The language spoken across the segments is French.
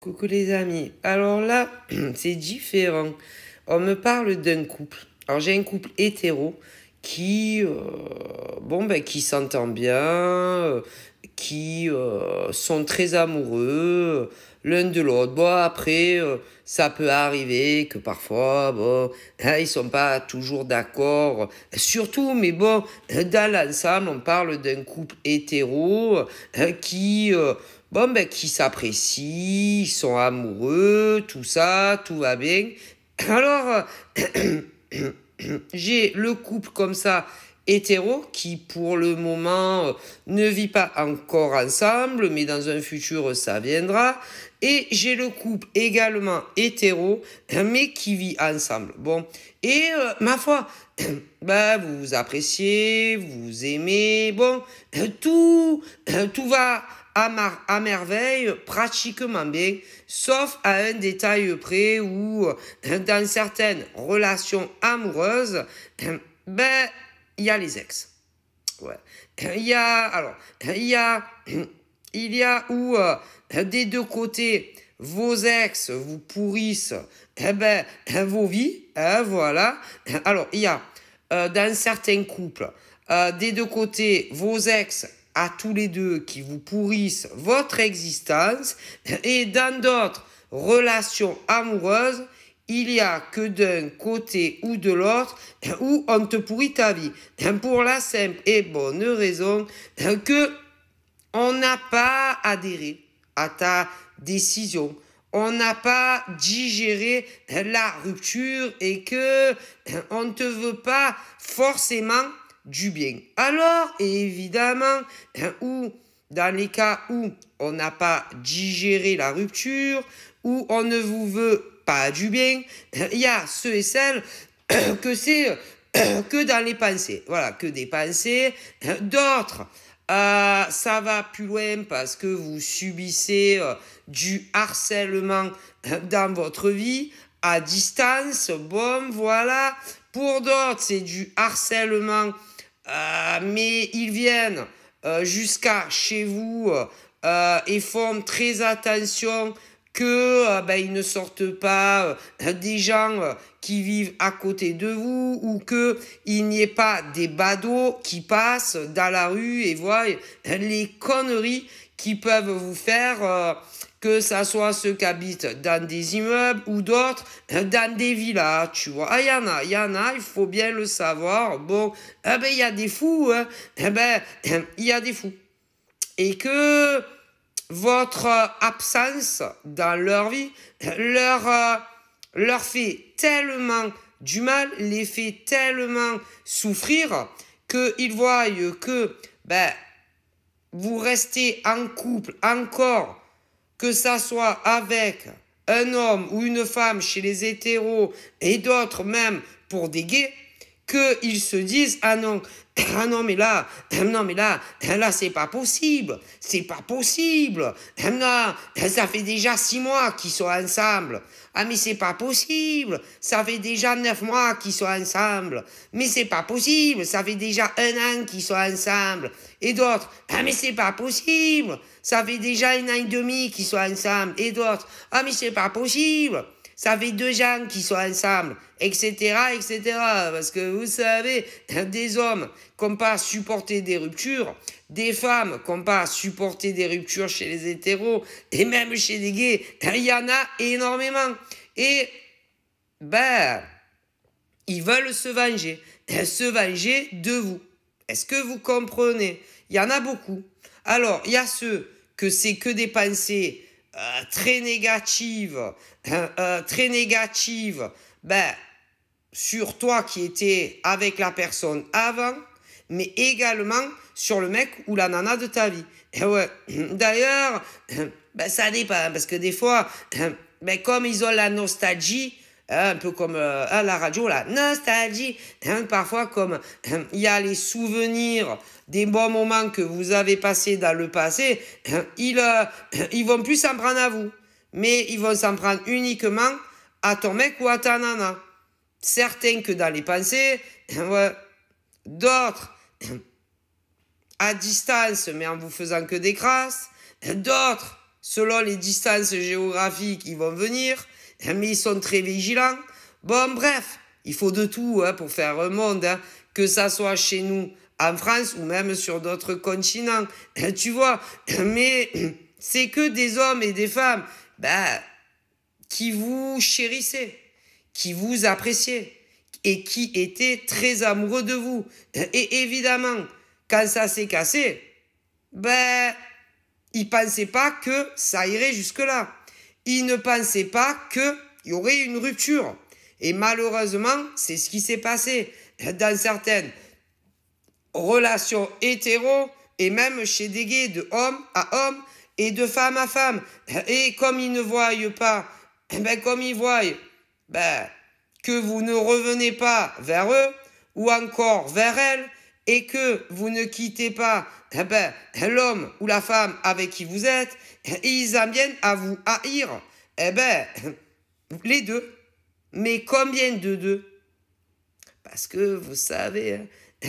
Coucou les amis. Alors là, c'est différent. On me parle d'un couple. Alors j'ai un couple hétéro qui, qui s'entend bien, qui sont très amoureux l'un de l'autre. Bon après, ça peut arriver que parfois, ils sont pas toujours d'accord. Surtout, mais bon, dans l'ensemble, on parle d'un couple hétéro qui qui s'apprécient, ils sont amoureux, tout ça, tout va bien. Alors, j'ai le couple comme ça, hétéro, qui pour le moment ne vit pas encore ensemble, mais dans un futur ça viendra. Et j'ai le couple également hétéro, mais qui vit ensemble. Bon, et ma foi, vous vous appréciez, vous vous aimez, bon, tout va à merveille, pratiquement bien, sauf à un détail près où, dans certaines relations amoureuses, il y a les ex. Ouais. Il y a où, des deux côtés, vos ex vous pourrissent, vos vies, voilà. Alors, il y a, dans certains couples, des deux côtés, vos ex à tous les deux qui vous pourrissent votre existence, et dans d'autres relations amoureuses, il y a que d'un côté ou de l'autre où on te pourrit ta vie. Pour la simple et bonne raison que on n'a pas adhéré à ta décision. On n'a pas digéré la rupture et que on ne te veut pas forcément du bien. Alors, évidemment, ou dans les cas où on n'a pas digéré la rupture, où on ne vous veut pas du bien, il y a ceux et celles que c'est que dans les pensées. Voilà, que des pensées. D'autres, ça va plus loin parce que vous subissez du harcèlement dans votre vie à distance. Bon, voilà. Pour d'autres, c'est du harcèlement, mais ils viennent jusqu'à chez vous et font très attention que ils ne sortent pas des gens qui vivent à côté de vous, ou que il n'y ait pas des badauds qui passent dans la rue et voient les conneries qui peuvent vous faire, que ça soit ceux qui habitent dans des immeubles ou d'autres dans des villas, tu vois. Ah, il y en a, il faut bien le savoir. Bon, il y a des fous, hein. Il y a des fous. Et que votre absence dans leur vie leur fait tellement du mal, les fait tellement souffrir, qu'ils voient que vous restez en couple encore, que ça soit avec un homme ou une femme chez les hétéros et d'autres même pour des gays, qu'ils se disent ah non mais là c'est pas possible, non, ça fait déjà 6 mois qu'ils sont ensemble, ah mais c'est pas possible, ça fait déjà 9 mois qu'ils sont ensemble, mais c'est pas possible, ça fait déjà 1 an qu'ils sont ensemble, et d'autres ah mais c'est pas possible, ça fait déjà 1 an et demi qu'ils sont ensemble, et d'autres ah mais c'est pas possible, ça fait 2 ans qu'ils sont ensemble, etc., etc. Parce que vous savez, des hommes qui n'ont pas supporté des ruptures, des femmes qui n'ont pas supporté des ruptures chez les hétéros, et même chez les gays, il y en a énormément. Et, ils veulent se venger de vous. Est-ce que vous comprenez? Il y en a beaucoup. Alors, il y a ceux que c'est que des pensées très négatives, sur toi qui étais avec la personne avant, mais également sur le mec ou la nana de ta vie. Et ouais. D'ailleurs, ça dépend, parce que des fois, comme ils ont la nostalgie, un peu comme à la radio, la nostalgie, parfois comme il y a les souvenirs des bons moments que vous avez passés dans le passé, ils vont plus s'en prendre à vous, mais ils vont s'en prendre uniquement à ton mec ou à ta nana. Certains que dans les pensées, ouais. D'autres à distance, mais en vous faisant que des crasses, d'autres selon les distances géographiques, ils vont venir, mais ils sont très vigilants. Bon, bref, il faut de tout pour faire un monde, que ça soit chez nous, en France, ou même sur d'autres continents. Tu vois, mais c'est que des hommes et des femmes qui vous chérissaient, qui vous appréciaient, et qui étaient très amoureux de vous. Et évidemment, quand ça s'est cassé, ils ne pensaient pas que ça irait jusque-là. Ils ne pensaient pas qu'il y aurait une rupture. Et malheureusement, c'est ce qui s'est passé dans certaines relations hétéros et même chez des gays de homme à homme et de femme à femme. Et comme ils ne voient pas, comme ils voient que vous ne revenez pas vers eux ou encore vers elles et que vous ne quittez pas l'homme ou la femme avec qui vous êtes, ils en viennent à vous haïr. Les deux. Mais combien de deux? Parce que vous savez,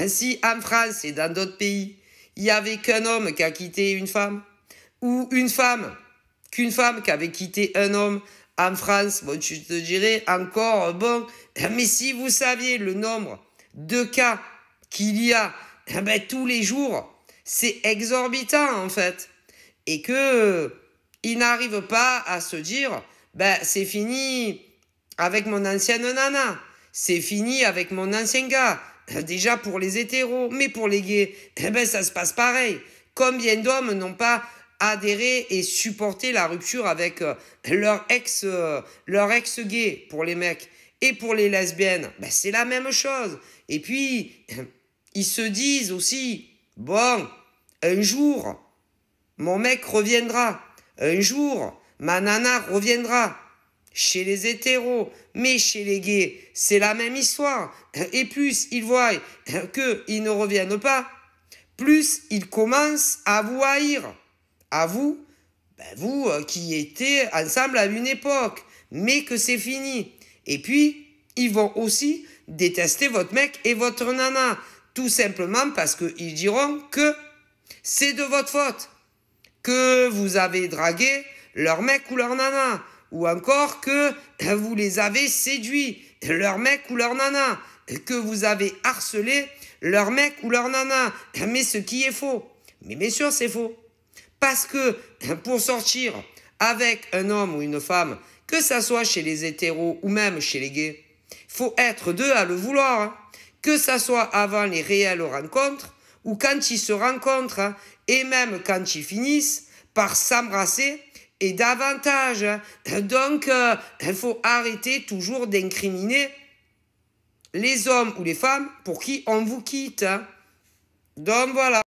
si en France et dans d'autres pays, il n'y avait qu'un homme qui a quitté une femme, ou qu'une femme qui avait quitté un homme en France, bon, je te dirais encore, bon, mais si vous saviez le nombre de cas qu'il y a tous les jours, c'est exorbitant en fait. Et que ils n'arrivent pas à se dire, c'est fini avec mon ancienne nana, c'est fini avec mon ancien gars. Déjà pour les hétéros, mais pour les gays, ça se passe pareil. Combien d'hommes n'ont pas adhéré et supporté la rupture avec leur ex gay pour les mecs et pour les lesbiennes, c'est la même chose. Et puis, ils se disent aussi, bon, un jour, mon mec reviendra. Un jour, ma nana reviendra. Chez les hétéros, mais chez les gays, c'est la même histoire. Et plus ils voient qu'ils ne reviennent pas, plus ils commencent à vous haïr. À vous, vous qui étiez ensemble à une époque, mais que c'est fini. Et puis, ils vont aussi détester votre mec et votre nana, tout simplement parce qu'ils diront que c'est de votre faute, que vous avez dragué leur mec ou leur nana, ou encore que vous les avez séduits, leur mec ou leur nana, que vous avez harcelé leur mec ou leur nana. Mais ce qui est faux. Mais bien sûr, c'est faux. Parce que pour sortir avec un homme ou une femme, que ça soit chez les hétéros ou même chez les gays, faut être deux à le vouloir. Que ça soit avant les réelles rencontres ou quand ils se rencontrent et même quand ils finissent par s'embrasser et davantage. Donc, il faut arrêter toujours d'incriminer les hommes ou les femmes pour qui on vous quitte. Donc, voilà.